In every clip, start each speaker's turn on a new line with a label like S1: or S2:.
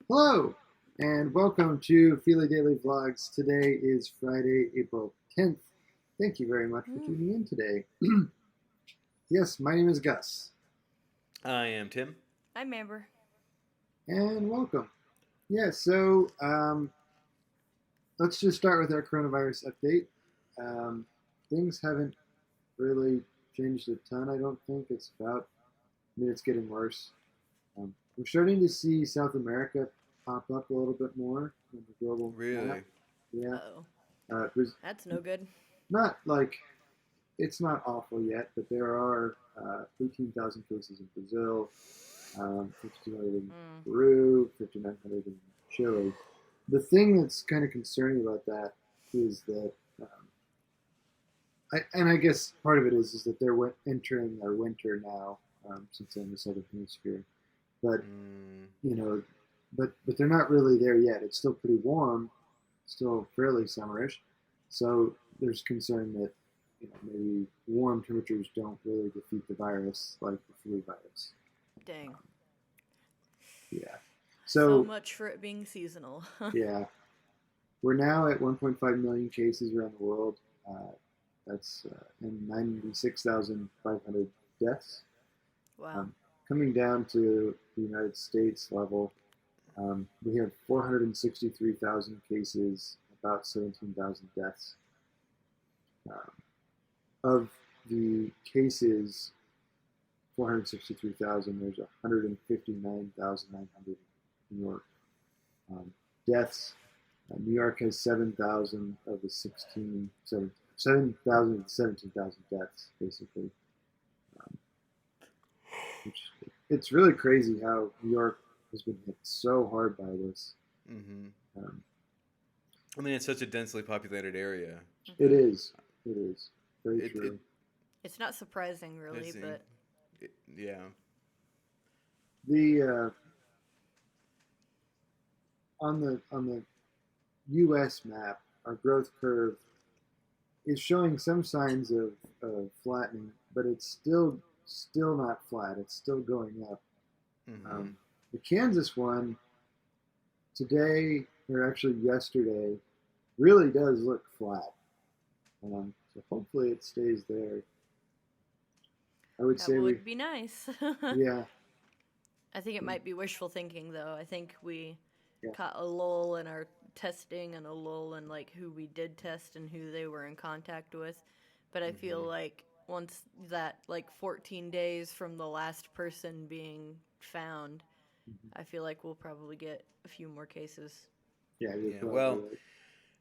S1: Hello, and welcome to Fili Daily Vlogs. Today is Friday, April 10th. Thank you very much for
S2: Mm.
S1: tuning in today. Yes, my name is Gus,
S3: I am Tim.
S2: I'm Amber.
S1: and welcome. Let's just start with our coronavirus update. Um, things haven't really changed a ton, I don't think. It's getting worse. We're starting to see South America pop up a little bit more on the global map.
S3: Really?
S1: Yeah,
S2: Uh-oh.
S1: there's
S2: That's no good.
S1: not like it's not awful yet, but there are 18,000 cases in Brazil, 1,500 in
S2: Mm.
S1: Peru, 5,900 in Chile. The thing that's kind of concerning about that is that, and I guess part of it is that they're entering their winter now, since they're in the southern hemisphere. But
S3: Mm,
S1: you know, but they're not really there yet. It's still pretty warm, still fairly summerish. So there's concern that maybe warm temperatures don't really defeat the virus like the flu virus.
S2: Dang.
S1: Yeah.
S2: So
S1: So
S2: much for it being seasonal.
S1: yeah, we're now at 1.5 million cases around the world. Uh, that's and 96,500 deaths.
S2: Wow.
S1: Um, Coming down to the United States level, we have 463,000 cases, about 17,000 deaths. Um, of the cases, 463,000, there's 159,900 in New York. Deaths, New York has 7,000 of the 7,000 to 17,000 deaths, basically. Um, which, it's really crazy how New York has been hit so hard by this.
S3: hmm
S1: Um,
S3: I mean, it's such a densely populated area.
S1: it
S2: Hmm.
S1: is. It is. Very
S3: It
S1: true.
S2: It's not surprising, really,
S3: it's in,
S2: but
S3: yeah.
S1: The on the U.S. map, our growth curve is showing some signs of flattening, but it's still not flat. It's still going up.
S3: hmm
S1: The Kansas one today, or actually yesterday, really does look flat. So hopefully it stays there. I would
S2: that
S1: say we,
S2: would be nice.
S1: yeah,
S2: I think it might be wishful thinking, though. I think we
S1: yeah.
S2: caught a lull in our testing and a lull in like who we did test and who they were in contact with. But I feel
S3: hmm
S2: like once that like 14 days from the last person being found,
S1: Mhm.
S2: I feel like we'll probably get a few more cases.
S1: Yeah, you're
S3: Yeah.
S1: probably
S3: Well,
S1: right.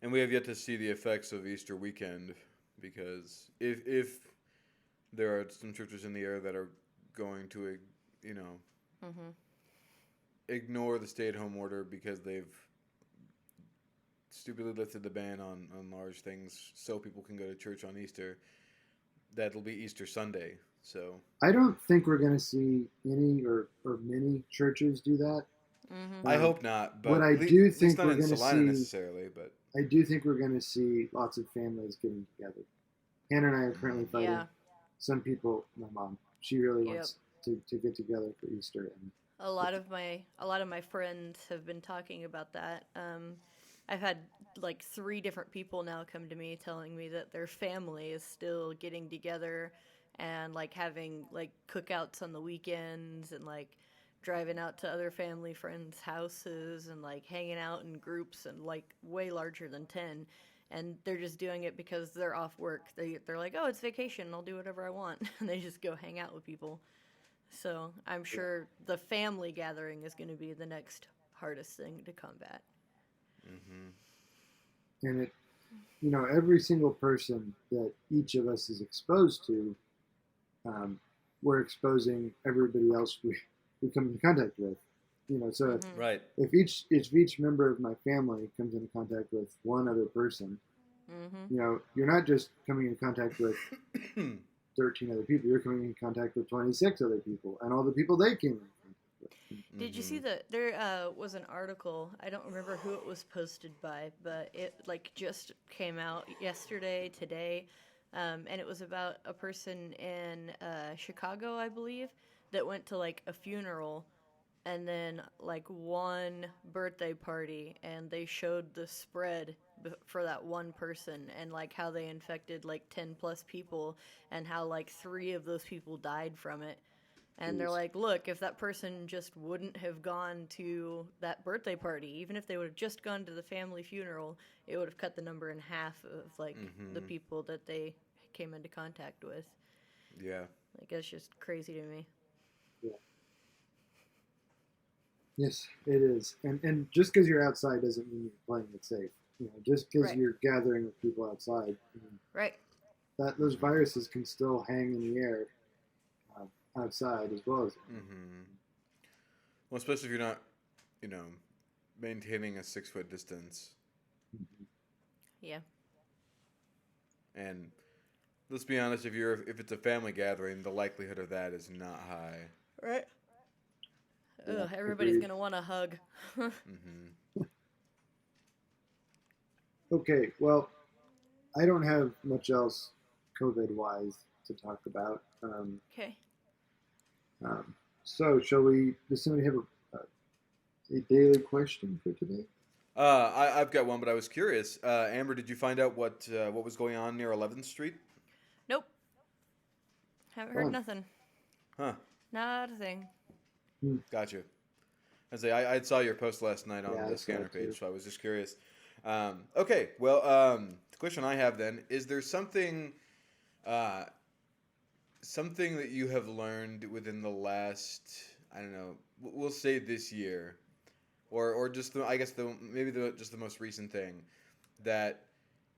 S3: and we have yet to see the effects of Easter weekend because if there are some churches in the air that are going to, you know,
S2: Mm-hmm.
S3: ignore the stay-at-home order because they've stupidly lifted the ban on large things so people can go to church on Easter, that'll be Easter Sunday. So
S1: I don't think we're going to see any or many churches do that.
S2: Mm-hmm.
S3: I
S1: Um,
S3: hope not,
S1: what
S3: but
S1: I do
S3: at least
S1: think
S3: not
S1: we're
S3: in
S1: going to
S3: Salina
S1: see,
S3: necessarily. But
S1: I do think we're going to see lots of families getting together. Hannah and I are currently
S3: mm,
S1: fighting.
S2: Yeah.
S1: Some people, my mom, she really
S2: Yep.
S1: wants to get together for Easter, and
S2: A lot of my friends have been talking about that. I've had like three different people now come to me telling me that their family is still getting together and like having like cookouts on the weekends and like driving out to other family friends' houses and like hanging out in groups and like way larger than 10, and they're just doing it because they're off work. They're like, "Oh, it's vacation. I'll do whatever I want." And they just go hang out with people. So I'm
S1: yeah,
S2: sure the family gathering is going to be the next hardest thing to combat.
S3: hmm
S1: and it, every single person that each of us is exposed to, um, we're exposing everybody else we come into contact with. So
S2: Mm-hmm.
S3: right.
S1: if each member of my family comes into contact with one other person,
S2: Mm-hmm.
S1: you're not just coming into contact with 13 other people, you're coming in contact with 26 other people and all the people they came in contact with.
S2: Did you see
S3: hmm
S2: that there was an article? I don't remember who it was posted by, but it like just came out yesterday, today, and it was about a person in Chicago, I believe, that went to like a funeral and then like one birthday party, and they showed the spread for that one person, and like how they infected like 10 plus people, and how like 3 of those people died from it. And they're
S1: Jeez.
S2: like, look, if that person just wouldn't have gone to that birthday party, even if they would have just gone to the family funeral, it would have cut the number in half of like the
S3: Mm-hmm.
S2: people that they came into contact with.
S3: Yeah.
S2: Like, that's just crazy to me.
S1: Yeah. Yes, it is. And just because you're outside doesn't mean you're playing it safe. Just because
S2: Right.
S1: you're gathering with people outside,
S2: Right.
S1: that those viruses can still hang in the air outside as well as.
S3: Mm-hmm. Well, especially if you're not, you know, maintaining a 6 foot distance.
S1: Mhm.
S2: Yeah.
S3: And let's be honest, if it's a family gathering, the likelihood of that is not high.
S2: Right.
S1: Yeah,
S2: Ugh, everybody's
S1: agreed.
S2: gonna want a hug.
S3: Mm-hmm.
S1: Okay, well, I don't have much else COVID wise to talk about.
S2: Okay.
S1: Um, so, shall we? Does somebody have a daily question for today?
S3: I've got one, but I was curious. Amber, did you find out what was going on near 11th Street?
S2: Nope. Haven't heard
S1: Fun.
S2: nothing.
S3: Huh.
S2: Not a thing.
S3: Gotcha. I saw your post last night on
S1: Yeah, I
S3: the
S1: saw
S3: scanner
S1: it too.
S3: page, so I was just curious. Okay, well, the question I have then is: there uh, something that you have learned within the last, I don't know, we'll say this year, or just I guess just the most recent thing that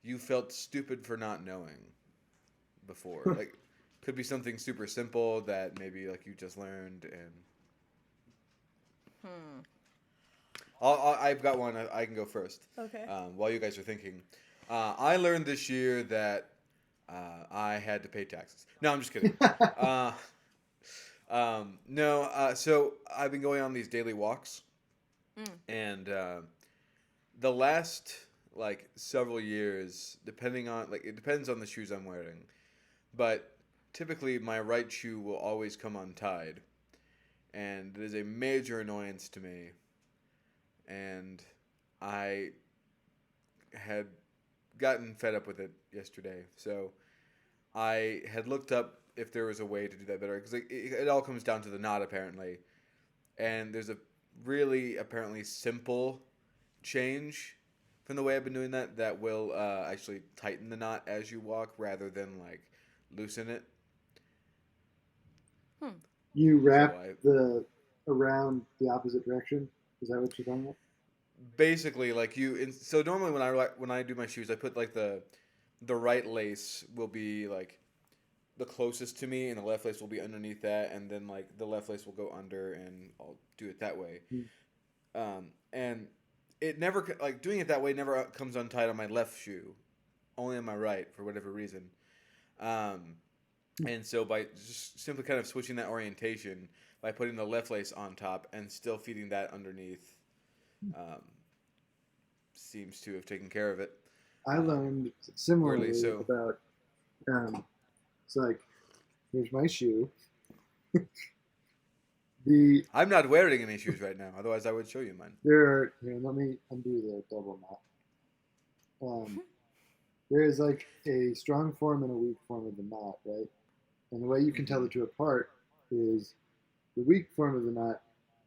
S3: you felt stupid for not knowing before? Like, could be something super simple that maybe like you just learned, and
S2: Hmm.
S3: I've got one. I can go first.
S2: Okay.
S3: While you guys are thinking, I learned this year that I had to pay taxes. No, I'm just kidding. Uh, no, so I've been going on these daily walks,
S2: Mm.
S3: and the last like several years, depending on like it depends on the shoes I'm wearing, but typically my right shoe will always come untied, and it is a major annoyance to me. And I had gotten fed up with it yesterday, so I had looked up if there was a way to do that better because it all comes down to the knot apparently, and there's a really apparently simple change from the way I've been doing that will actually tighten the knot as you walk rather than like loosen it.
S2: Hmm.
S1: You
S3: So
S1: wrap
S3: I
S1: the around the opposite direction. Is that what you're talking about?
S3: basically like so normally when I do my shoes I put like the right lace will be like the closest to me, and the left lace will be underneath that, and then like the left lace will go under, and I'll do it that way.
S1: Hmm.
S3: And it never like doing it that way never comes untied on my left shoe, only on my right for whatever reason. Um, and so by just simply kind of switching that orientation by putting the left lace on top and still feeding that underneath, um, seems to have taken care of it.
S1: I
S3: Um,
S1: learned
S3: Weirdly,
S1: similarly
S3: so
S1: about. It's like, here's my shoe. The
S3: I'm not wearing any shoes right now. Otherwise, I would show you mine.
S1: There are here. Let me undo the double knot. There is like a strong form and a weak form of the knot, right? And the way you can tell
S3: Mm-hmm.
S1: the two apart is the weak form of the knot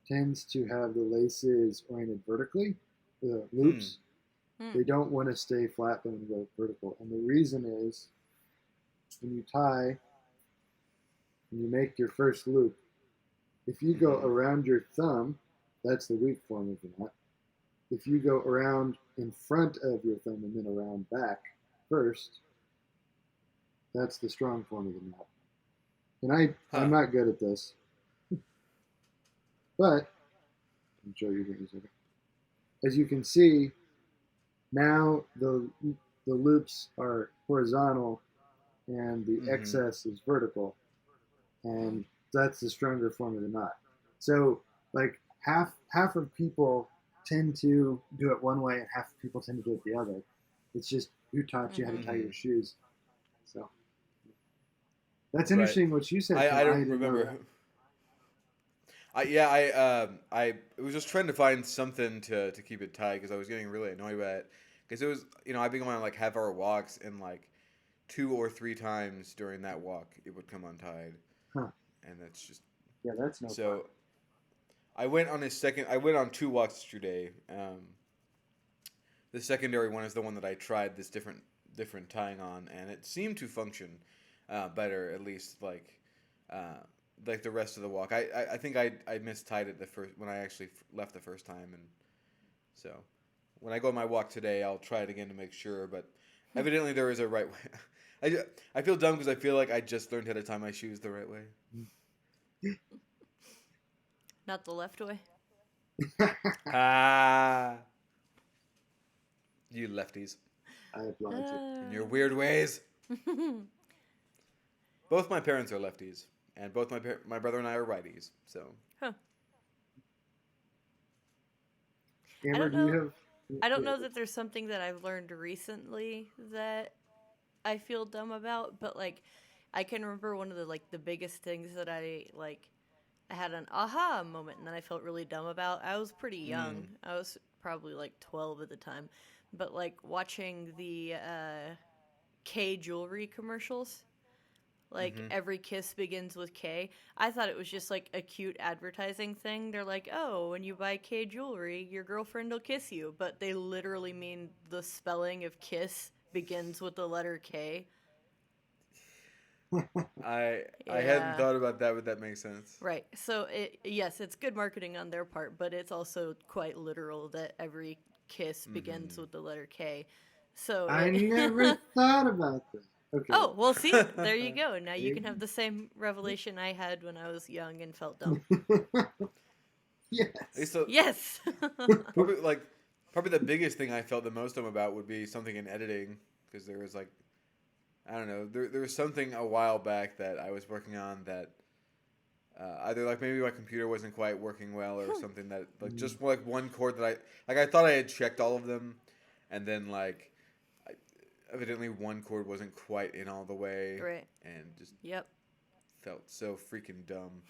S1: tends to have the laces oriented vertically, the
S3: Hmm.
S1: loops.
S2: Hmm.
S1: They don't want to stay flat, they want to go vertical. And the reason is when you tie and you make your first loop, if you go
S3: Mm-hmm.
S1: around your thumb, that's the weak form of the knot. If you go around in front of your thumb and then around back first, that's the strong form of the knot. And I'm
S3: Huh.
S1: not good at this, but I'm sure you can. As you can see, now the loops are horizontal and the
S3: Mm-hmm.
S1: excess is vertical, and that's the stronger form of the knot. So like half of people tend to do it one way and half of people tend to do it the other. It's just who taught you how to
S2: Mm-hmm.
S1: tie
S3: Mm-hmm.
S1: your shoes. So that's
S3: Right.
S1: interesting what you said, Phil.
S3: I
S1: I
S3: don't
S1: didn't know
S3: remember.
S1: that.
S3: I was just trying to find something to keep it tight because I was getting really annoyed by it because it was I've been going on like half-hour walks and like 2 or 3 times during that walk it would come untied,
S1: Huh.
S3: and that's just
S1: Yeah, that's no fun.
S3: so. I went on his second. I went on 2 walks yesterday. The secondary one is the one that I tried this different tying on, and it seemed to function better, at least like the rest of the walk. I think I mistied it the first when I actually left the first time, and so when I go on my walk today, I'll try it again to make sure. But evidently there is a right way. I feel dumb because I feel like I just learned how to tie my shoes the right way.
S2: Not the left way.
S3: Ah, you lefties
S1: I applaud you.
S3: in your weird ways. Both my parents are lefties, and both my brother and I are righties. So
S2: Huh.
S1: Amber,
S2: don't
S1: do you
S2: know.
S1: have?
S2: I don't know that there's something that I've learned recently that I feel dumb about, but like I can remember one of the biggest things that I had an aha moment and then I felt really dumb about. I was pretty young. I was probably like 12 at the time, but like watching the K jewelry commercials. Like every kiss begins with K. I thought it was just like a cute advertising thing. They're like, "Oh, when you buy K jewelry, your girlfriend will kiss you." But they literally mean the spelling of kiss begins with the letter K.
S3: I hadn't
S2: Yeah.
S3: thought about that, but that makes sense.
S2: Right. So yes, it's good marketing on their part, but it's also quite literal that every kiss begins with the letter K. So
S1: I never thought about that. Okay.
S2: Oh, well, see? There you go. Now you
S1: There
S2: can have the same revelation I had when I was young and felt dumb.
S1: Yes.
S3: I used to
S2: Yes.
S3: probably the biggest thing I felt the most dumb about would be something in editing because there was like I don't know there was something a while back that I was working on that either like maybe my computer wasn't quite working well or something that like just like one chord that I thought I had checked all of them and then like evidently one chord wasn't quite in all the way
S2: Right.
S3: and just
S2: Yep.
S3: felt so freaking dumb.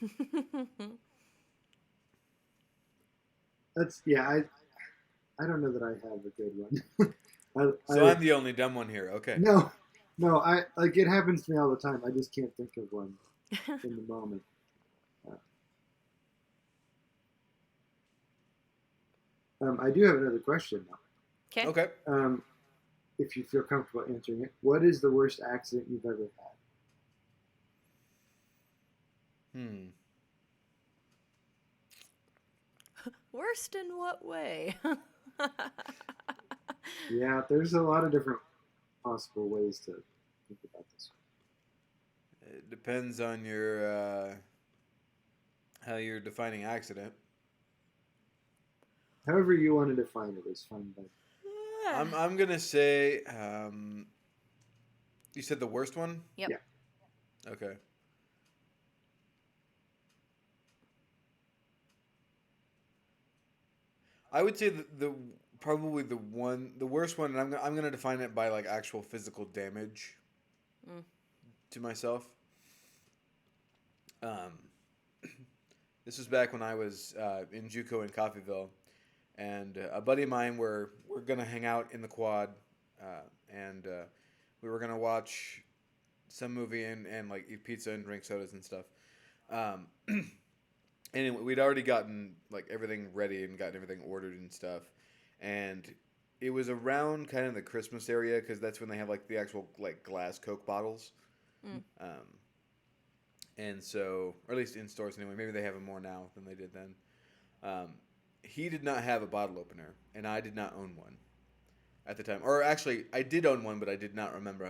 S1: That's yeah. I don't know that I have a good one.
S3: So I'm the only dumb one here. Okay.
S1: no, no. I like it happens to me all the time. I just can't think of one in the moment. I do have another question
S2: Okay.
S3: Okay.
S1: now. If you feel comfortable answering it, what is the worst accident you've ever had?
S2: Worst in what way?
S1: Yeah, there's a lot of different possible ways to think about this.
S3: It depends on your how you're defining accident.
S1: However you want to define it is fine. But
S3: I'm gonna say you said the worst one?
S2: Yep.
S1: Yeah.
S3: Okay. I would say the probably the worst one, and I'm gonna define it by like actual physical damage to myself. Um, this was back when I was in JUCO in Coffeyville, and a buddy of mine we're gonna hang out in the quad, and we were gonna watch some movie and like eat pizza and drink sodas and stuff. Um, anyway, we'd already gotten like everything ready and gotten everything ordered and stuff, and it was around kind of the Christmas area because that's when they have like the actual like glass Coke bottles. And so, or at least in stores anyway. Maybe they have them more now than they did then. He did not have a bottle opener, and I did not own one at the time. Or actually, I did own one, but I did not remember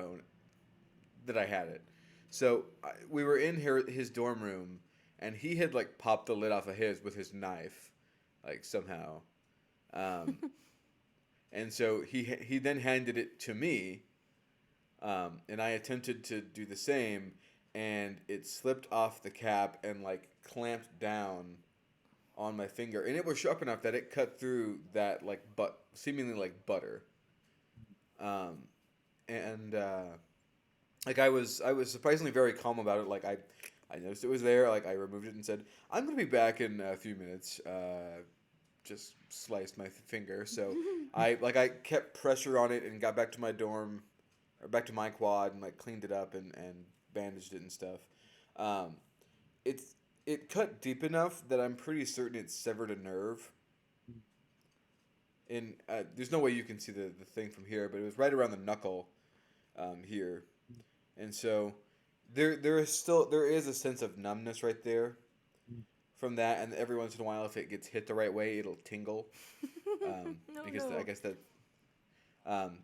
S3: that I had it. So we were in his dorm room, and he had like popped the lid off of his with his knife, like somehow. And so he then handed it to me, and I attempted to do the same, and it slipped off the cap and like clamped down on my finger, and it was sharp enough that it cut through that like seemingly like butter. And like I was surprisingly very calm about it. Like I noticed it was there. Like I removed it and said, "I'm gonna be back in a few minutes." Just sliced my finger, so I kept pressure on it and got back to my dorm, or back to my quad and like cleaned it up and bandaged it and stuff. Um, it's it cut deep enough that I'm pretty certain it severed a nerve. And there's no way you can see the thing from here, but it was right around the knuckle here, and so there is a sense of numbness right there from that, and every once in a while, if it gets hit the right way, it'll tingle.
S2: No,
S3: Because
S2: no.
S3: I guess that um,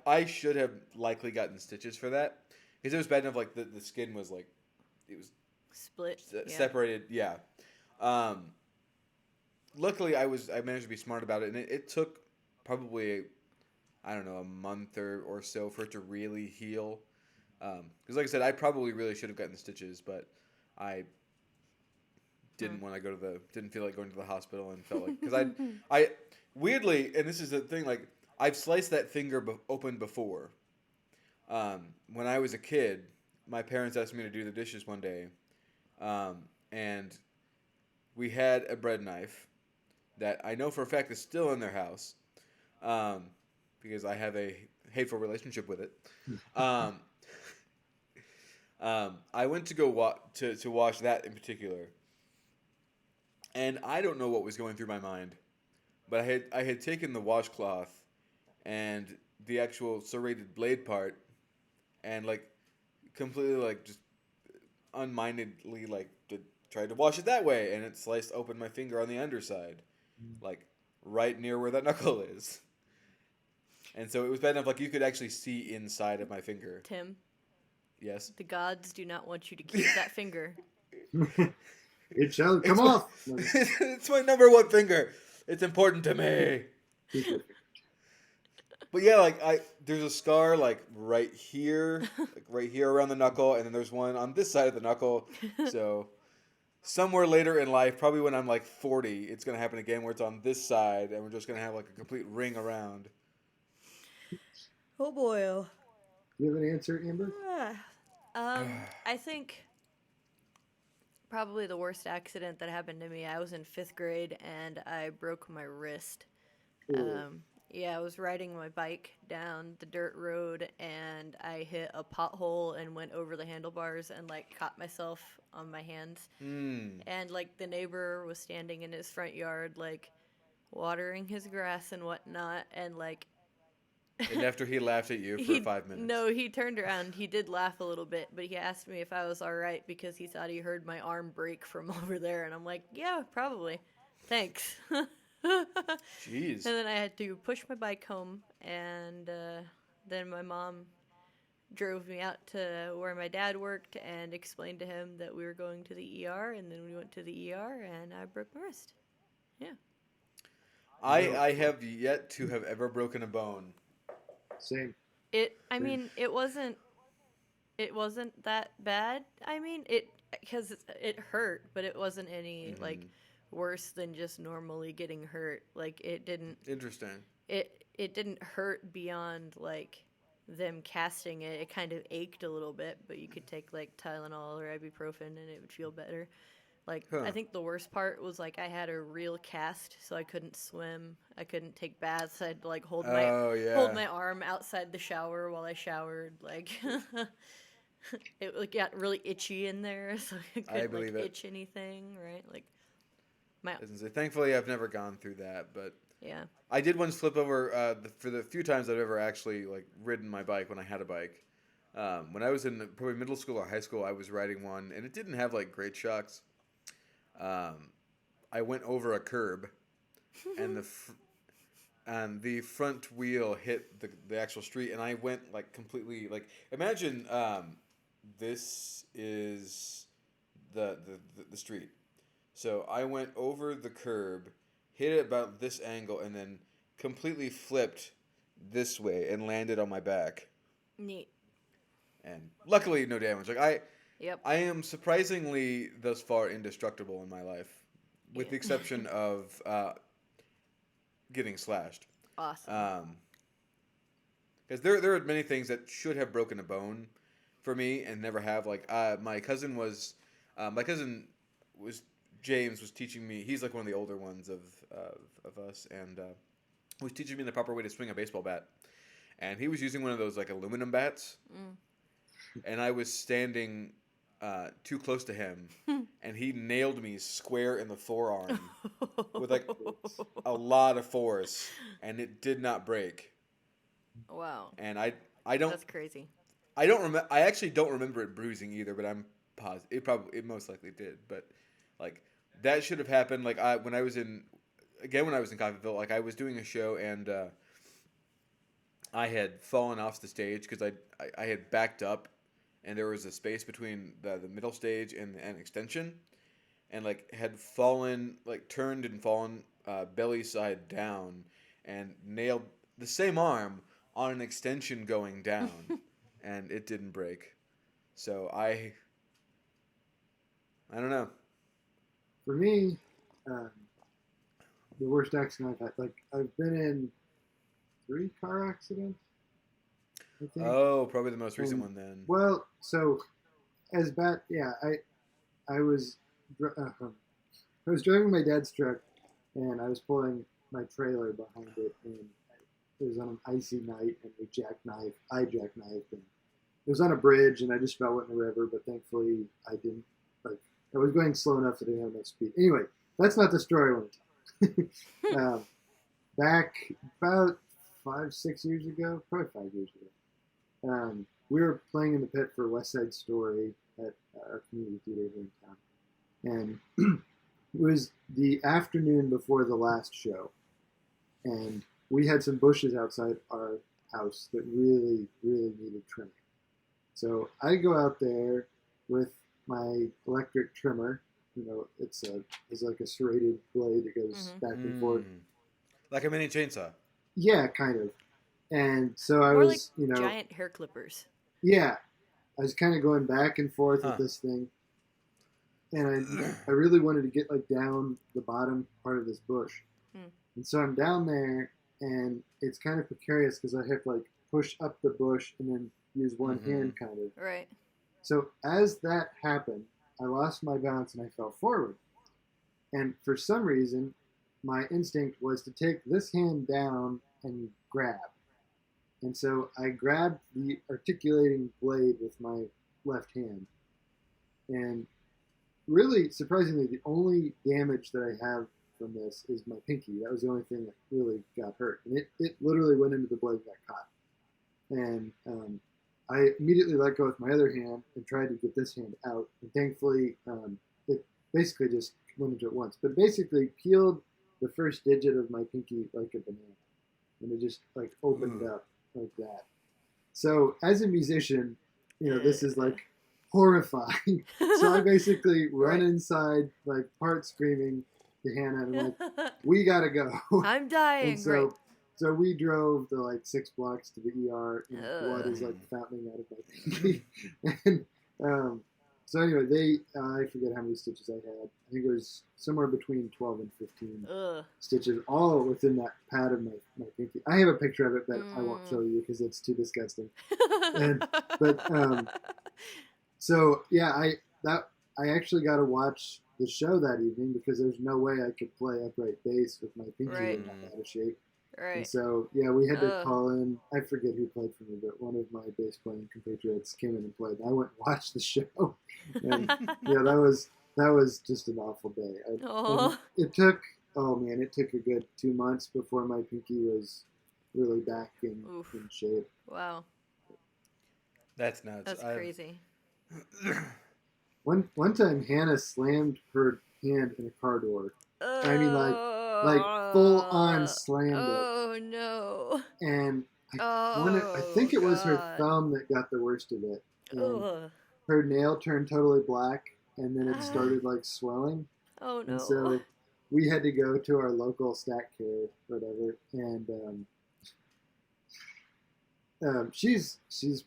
S3: I should have likely gotten stitches for that because it was bad enough. Like the skin was like it was
S2: Split. Yeah.
S3: separated. Yeah. Um, luckily, I managed to be smart about it, and it took probably I don't know a month or so for it to really heal. Because like I said, I probably really should have gotten the stitches, but I didn't want to didn't feel like going to the hospital and felt like because I weirdly, and this is the thing, like I've sliced that finger open before. When I was a kid, my parents asked me to do the dishes one day, and we had a bread knife that I know for a fact is still in their house, um, because I have a hateful relationship with it. Um, I went to go to wash that in particular, and I don't know what was going through my mind, but I had taken the washcloth and the actual serrated blade part, and like completely like just unmindedly like tried to wash it that way, and it sliced open my finger on the underside, like right near where that knuckle is. And so it was bad enough like you could actually see inside of my finger.
S2: Tim,
S3: Yes.
S2: the gods do not want you to keep that finger.
S1: It shall come
S3: It's
S1: off.
S3: it's my number one finger. It's important to me. But yeah, like there's a scar like right here, like right here around the knuckle, and then there's one on this side of the knuckle. So somewhere later in life, probably when I'm like 40, it's gonna happen again where it's on this side, and we're just gonna have like a complete ring around.
S2: Oh boy.
S1: Do you have an answer, Amber?
S2: I think probably the worst accident that happened to me. I was in 5th grade and I broke my wrist.
S1: Ooh.
S2: Yeah, I was riding my bike down the dirt road and I hit a pothole and went over the handlebars and like caught myself on my hands.
S3: Hmm.
S2: And like the neighbor was standing in his front yard, like watering his grass and whatnot, and like
S3: And after he laughed at you for
S2: he
S3: 5 minutes.
S2: no, he turned around. He did laugh a little bit, but he asked me if I was all right because he thought he heard my arm break from over there, and I'm like, yeah, probably. Thanks.
S3: Jeez.
S2: And then I had to push my bike home, and then my mom drove me out to where my dad worked and explained to him that we were going to the ER, and then we went to the ER, and I broke my wrist. Yeah.
S3: I have yet to have ever broken a bone.
S1: Same.
S2: I mean, it wasn't that bad. I mean, because it hurt, but it wasn't any like worse than just normally getting hurt. Like it didn't
S3: Interesting.
S2: it didn't hurt beyond like them casting it. It kind of ached a little bit, but you could take like Tylenol or ibuprofen and it would feel better. Like I think the worst part was like I had a real cast, so I couldn't swim. I couldn't take baths. I had to like hold my arm outside the shower while I showered. Like it like got really itchy in there, so I couldn't
S3: believe
S2: like
S3: it.
S2: itch anything. Right, like my
S3: Thankfully, I've never gone through that, but
S2: yeah.
S3: I did once flip over for the few times I've ever actually like ridden my bike when I had a bike. When I was in probably middle school or high school, I was riding one, and it didn't have like great shocks. I went over a curb, and the front wheel hit the actual street, and I went like completely like imagine this is the street. So I went over the curb, hit it about this angle, and then completely flipped this way and landed on my back.
S2: Neat.
S3: And luckily, no damage. Like
S2: Yep.
S3: I am surprisingly thus far indestructible in my life, with the exception of getting slashed.
S2: Awesome.
S3: Because there are many things that should have broken a bone for me and never have. Like my cousin was My cousin was James was teaching me. He's like one of the older ones of us, and was teaching me the proper way to swing a baseball bat. And he was using one of those like aluminum bats, and I was standing too close to him, and he nailed me square in the forearm with like a lot of force, and it did not break.
S2: Wow.
S3: And I don't
S2: That's crazy.
S3: I don't remember. I actually don't remember it bruising either, but I'm positive it most likely did. But like that should have happened. Like when I was in Coffeyville, like I was doing a show and I had fallen off the stage because I had backed up, and there was a space between the middle stage and an extension, and like had fallen, like turned and fallen belly side down, and nailed the same arm on an extension going down, and it didn't break. So I don't know.
S1: For me, the worst accident I've had, like I've been in 3 car accidents, I think.
S3: Oh, probably the most recent one then.
S1: Well, so as bad, yeah. I was I was driving my dad's truck, and I was pulling my trailer behind it, and it was on an icy night, and I jackknifed, and it was on a bridge, and I just about went in the river, but thankfully I didn't. Like I was going slow enough that I didn't have enough speed. Anyway, that's not the story I want to tell. Back about 5-6 years ago, probably 5 years ago, we were playing in the pit for West Side Story at our community theater here in town, and it was the afternoon before the last show, and we had some bushes outside our house that really, really needed trimming. So I go out there with my electric trimmer. You know, it's like a serrated blade that goes back and forth,
S3: like a mini chainsaw.
S1: Yeah, kind of. And so I
S2: More
S1: was,
S2: like giant hair clippers.
S1: Yeah, I was kind of going back and forth with this thing, and I really wanted to get like down the bottom part of this bush, and so I'm down there, and it's kind of precarious because I have to like push up the bush and then use one hand kind of.
S2: Right.
S1: So as that happened, I lost my balance and I fell forward, and for some reason, my instinct was to take this hand down and grab. And so I grabbed the articulating blade with my left hand. And really, surprisingly, the only damage that I have from this is my pinky. That was the only thing that really got hurt. And it literally went into the blade and got caught. And I immediately let go with my other hand and tried to get this hand out. And thankfully, it basically just went into it once. But basically peeled the first digit of my pinky like a banana. And it just like opened up like that. So as a musician, you know, this is like horrifying. So I basically run inside, like part screaming to Hannah, and I'm like, we gotta go.
S2: I'm dying.
S1: And so, so we drove the like 6 blocks to the ER, and blood is like fountaining out of my pinky. And so anyway, I forget how many stitches I had. I think it was somewhere between 12 and 15 stitches, all within that pad of my pinky. I have a picture of it, but I won't show you because it's too disgusting. So yeah, I actually got to watch the show that evening because there's no way I could play upright bass with my pinky in that out of shape.
S2: Right.
S1: And so, yeah, we had to call in. I forget who played for me, but one of my bass playing compatriots came in and played. I went and watched the show, and yeah, that was just an awful day. It took a good 2 months before my pinky was really back in shape.
S2: Wow,
S3: that's nuts.
S2: That's crazy.
S1: One time, Hannah slammed her hand in a car door. I mean, like full on slammed it.
S2: Oh no!
S1: And I think it was her thumb that got the worst of it. And her nail turned totally black, and then it started like swelling.
S2: Oh no!
S1: And so we had to go to our local stat care, whatever, and she's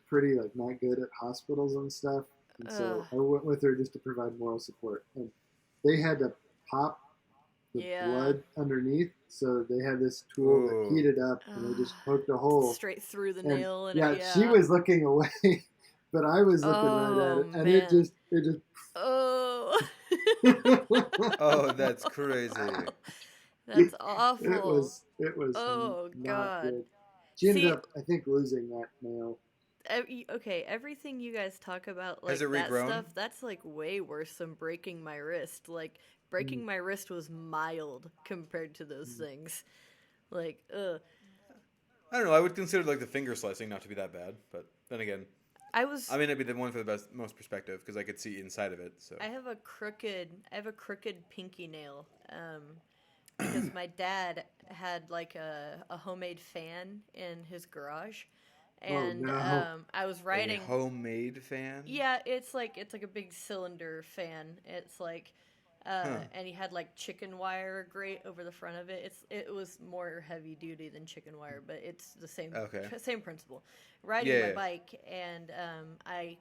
S1: pretty like not good at hospitals and stuff. And so I went with her just to provide moral support. And they had to pop the blood underneath, so they had this tool that heated up, and they just poked a hole
S2: straight through the nail. And
S1: she was looking away, but I was looking right at it, and it just.
S3: Oh, that's crazy.
S2: That's
S1: It
S2: awful.
S1: was
S2: Oh
S1: not
S2: God.
S1: good. She ended
S2: See,
S1: up, I think, losing that nail.
S2: okay, everything you guys talk about,
S3: Has it
S2: like that
S3: regrown?
S2: stuff, that's like way worse than breaking my wrist. Like,
S1: Mm,
S2: breaking my wrist was mild compared to those
S1: mm.
S2: things. Like, ugh.
S3: I don't know. I would consider like the finger slicing not to be that bad, but then again,
S2: I was
S3: I mean, it'd be the one for the most perspective because I could see inside of it. So.
S2: I have a crooked pinky nail. Because my dad had like a homemade fan in his garage,
S1: Oh
S2: and
S1: no.
S2: I was
S3: A
S2: riding.
S3: homemade fan?
S2: Yeah, it's like a big cylinder fan. It's like,
S3: Huh.
S2: and he had like chicken wire grate over the front of it. It was more heavy duty than chicken wire, but it's the
S3: Okay.
S2: same principle.
S3: Yeah.
S2: Riding my
S3: Yeah.
S2: bike, and I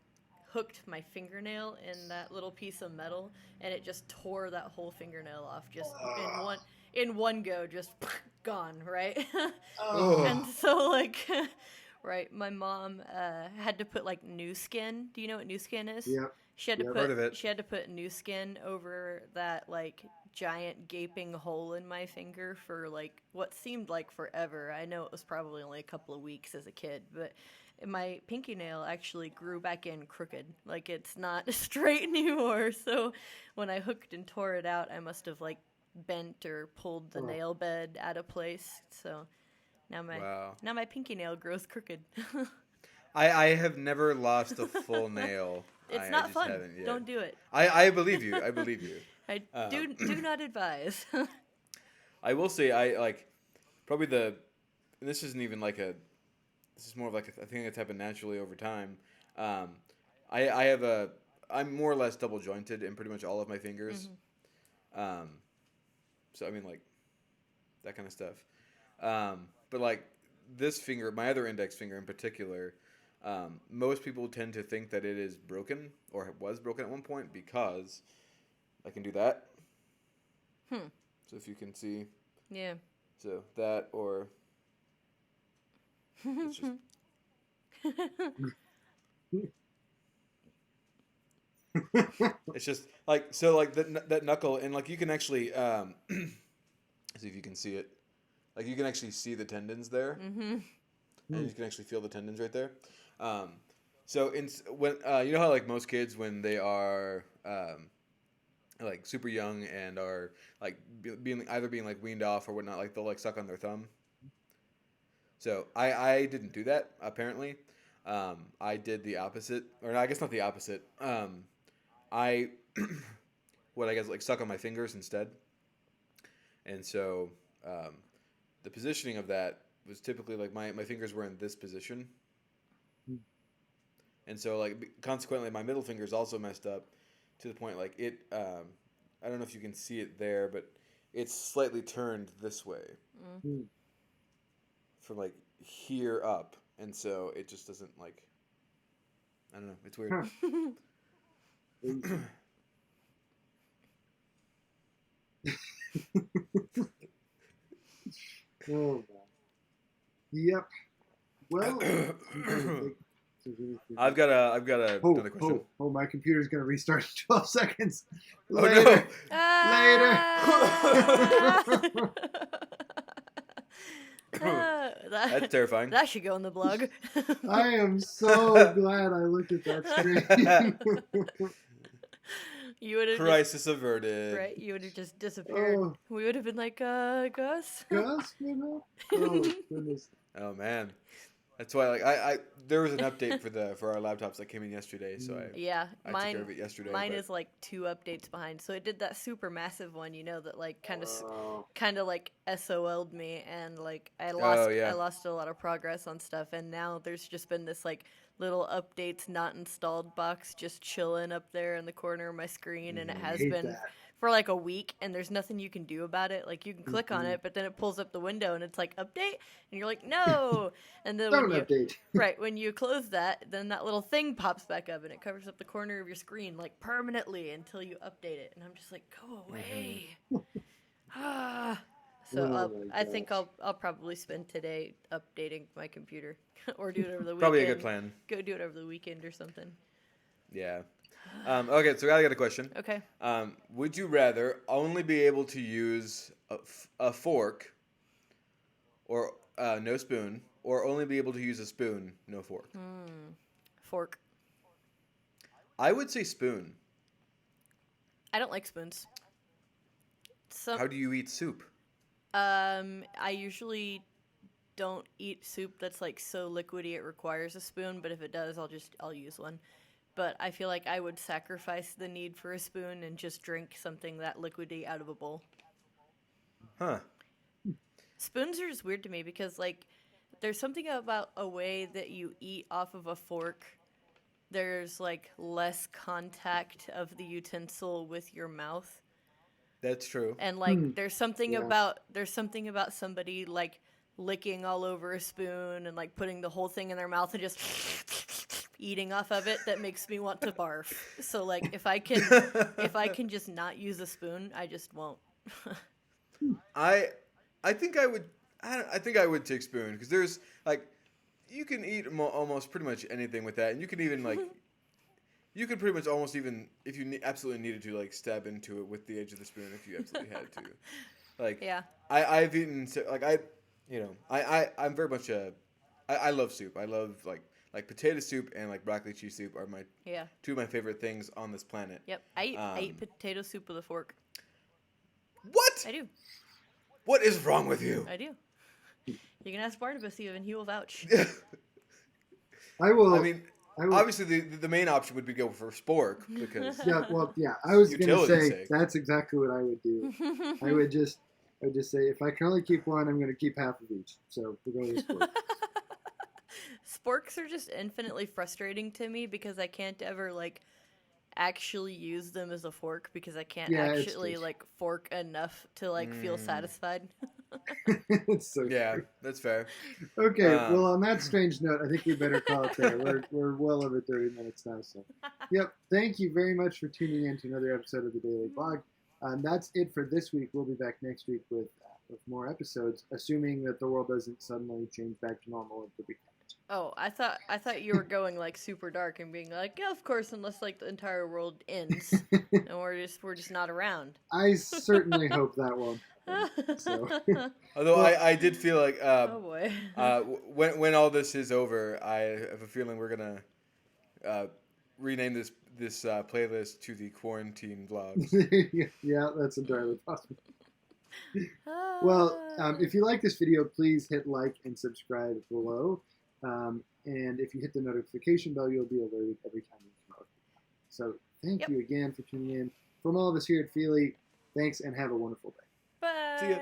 S2: hooked my fingernail in that little piece of metal, and it just tore that whole fingernail off just in one go, just gone, right?
S1: Oh,
S2: And
S3: Oh.
S2: so like right, my mom had to put like new skin. Do you know what new skin is?
S1: yep,
S2: She had to
S1: yep.
S3: Heard of it.
S2: put new skin over that like giant gaping hole in my finger for like what seemed like forever. I know it was probably only a couple of weeks as a kid, but my pinky nail actually grew back in crooked. Like it's not straight anymore. So when I hooked and tore it out, I must have like bent or pulled the
S1: Oh,
S2: nail bed out of place. So now
S3: Wow.
S2: my pinky nail grows crooked.
S3: I have never lost a full nail.
S2: It's
S3: I
S2: not
S3: just
S2: fun.
S3: haven't yet.
S2: Don't do it.
S3: I believe you. I believe you.
S2: I
S3: Um,
S2: do not advise.
S3: I will say I like probably the. And this isn't even like a. This is more of like a thing that's happened naturally over time. Um, I have a. I'm more or less double jointed in pretty much all of my fingers.
S2: Mhm.
S3: Um, so I mean like that kind of stuff. But like this finger, my other index finger in particular, most people tend to think that it is broken or it was broken at one point because I can do that.
S2: Hmm.
S3: So if you can see,
S2: Yeah.
S3: so that or it's just it's just like so like that knuckle and like you can actually see if you can see it. Like you can actually see the tendons there.
S2: Mhm.
S3: And you can actually feel the tendons right there. Um, so when you know how like most kids when they are like super young and are like being like weaned off or whatnot, like they'll like suck on their thumb. So I didn't do that apparently. I did the opposite, or I guess not the opposite. I what I guess like suck on my fingers instead. And so um, the positioning of that was typically like my fingers were in this position. And so like consequently my middle finger is also messed up to the point like it I don't know if you can see it there, but it's slightly turned this way
S2: Mm.
S3: from like here up, and so it just doesn't like I don't know, it's weird.
S1: oh man. Yep. Well, I'm trying to think if there's anything
S3: I've got another question.
S1: My computer's gonna restart in 12 seconds.
S3: Oh
S1: Later.
S2: Ah!
S1: Later.
S3: That's terrifying.
S2: That should go in the blog.
S1: I am so glad I looked at that screen.
S2: You would have
S3: Crisis averted.
S2: right. You would have just disappeared.
S1: Oh,
S2: We would have been like, Gus.
S1: Gus, you know? Oh goodness.
S3: Oh man, that's why like I there was an update for our laptops that came in yesterday, so
S2: Yeah,
S3: I took care of it yesterday.
S2: mine
S3: but-
S2: is like 2 updates behind. So it did that super massive one, you know, that like
S1: Oh,
S2: kind of like SOL'd me, and like I
S3: yeah.
S2: lost a lot of progress on stuff, and now there's just been this like little updates not installed box just chilling up there in the corner of my screen, and it
S1: I
S2: has
S1: hate
S2: been
S1: that.
S2: for like a week, and there's nothing you can do about it. Like you can click on
S1: Mhm.
S2: it, but then it pulls up the window and it's like update, and you're like no, and then
S1: Don't
S2: when you
S1: update.
S2: right when you close that, then that little thing pops back up and it covers up the corner of your screen like permanently until you update it, and I'm just like go away. Ah. So
S1: Oh my
S2: I think
S1: gosh.
S2: I'll probably spend today updating my computer or do it over the weekend.
S3: Probably a good plan.
S2: Go do it over the weekend or something.
S3: Yeah, Okay, so I got a question.
S2: Okay.
S3: Would you rather only be able to use a fork or no spoon, or only be able to use a spoon, no fork?
S2: Fork.
S3: I would say spoon.
S2: I don't like spoons. Some
S3: How do you eat soup?
S2: I usually don't eat soup that's like so liquidy it requires a spoon, but if it does, I'll use one. But I feel like I would sacrifice the need for a spoon and just drink something that liquidy out of a bowl.
S3: Huh.
S2: Spoons are just weird to me because like there's something about a way that you eat off of a fork. There's like less contact of the utensil with your mouth.
S3: That's true.
S2: And like
S1: Yeah.
S2: there's something about somebody like licking all over a spoon and like putting the whole thing in their mouth and just eating off of it that makes me want to barf. So like if I can just not use a spoon, I just won't.
S3: I I think I would. I think I would take spoon because there's like you can eat almost pretty much anything with that, and you can even like you could pretty much almost even if you absolutely needed to like stab into it with the edge of the spoon if you absolutely had to. Like
S2: Yeah.
S3: I've eaten like I'm very much I love soup. I love like potato soup and like broccoli cheese soup are my
S2: Yeah.
S3: two of my favorite things on this planet.
S2: Yep. I eat potato soup with a fork.
S3: What?
S2: I do.
S3: What is wrong with you?
S2: I do. You can ask Barnabas even, he will vouch.
S1: I will.
S3: I mean,
S1: I will.
S3: obviously the main option would be go for spork because
S1: Yeah. Well, yeah. I was gonna
S3: Utility's
S1: say
S3: sake.
S1: that's exactly what I would do. I would just say if I can only keep one, I'm gonna keep half of each. So we're going to split.
S2: Sporks are just infinitely frustrating to me because I can't ever like actually use them as a fork because I can't
S1: Yeah, it's
S2: actually
S1: just-
S2: like fork enough to like feel satisfied.
S1: It's so
S3: yeah,
S1: true.
S3: that's fair.
S1: Okay, well, on that strange note, I think we better call it there. We're well over 30 minutes now. So, yep. Thank you very much for tuning in to another episode of the Daily Blog. That's it for this week. We'll be back next week with more episodes, assuming that the world doesn't suddenly change back to normal at the weekend.
S2: Oh, I thought you were going like super dark and being like, yeah, of course, unless like the entire world ends and we're just not around.
S1: I certainly hope that won't happen. So,
S3: Although
S1: Well-
S3: I did feel like
S2: Oh boy.
S3: when all this is over, I have a feeling we're gonna rename this playlist to the quarantine vlogs.
S1: yeah, that's entirely possible. Well, if you like this video, please hit like and subscribe below. And if you hit the notification bell, you'll be alerted every time we come out. So thank you again for tuning in. From all of us here at Fili, thanks and have a wonderful day.
S2: Bye.
S3: See ya.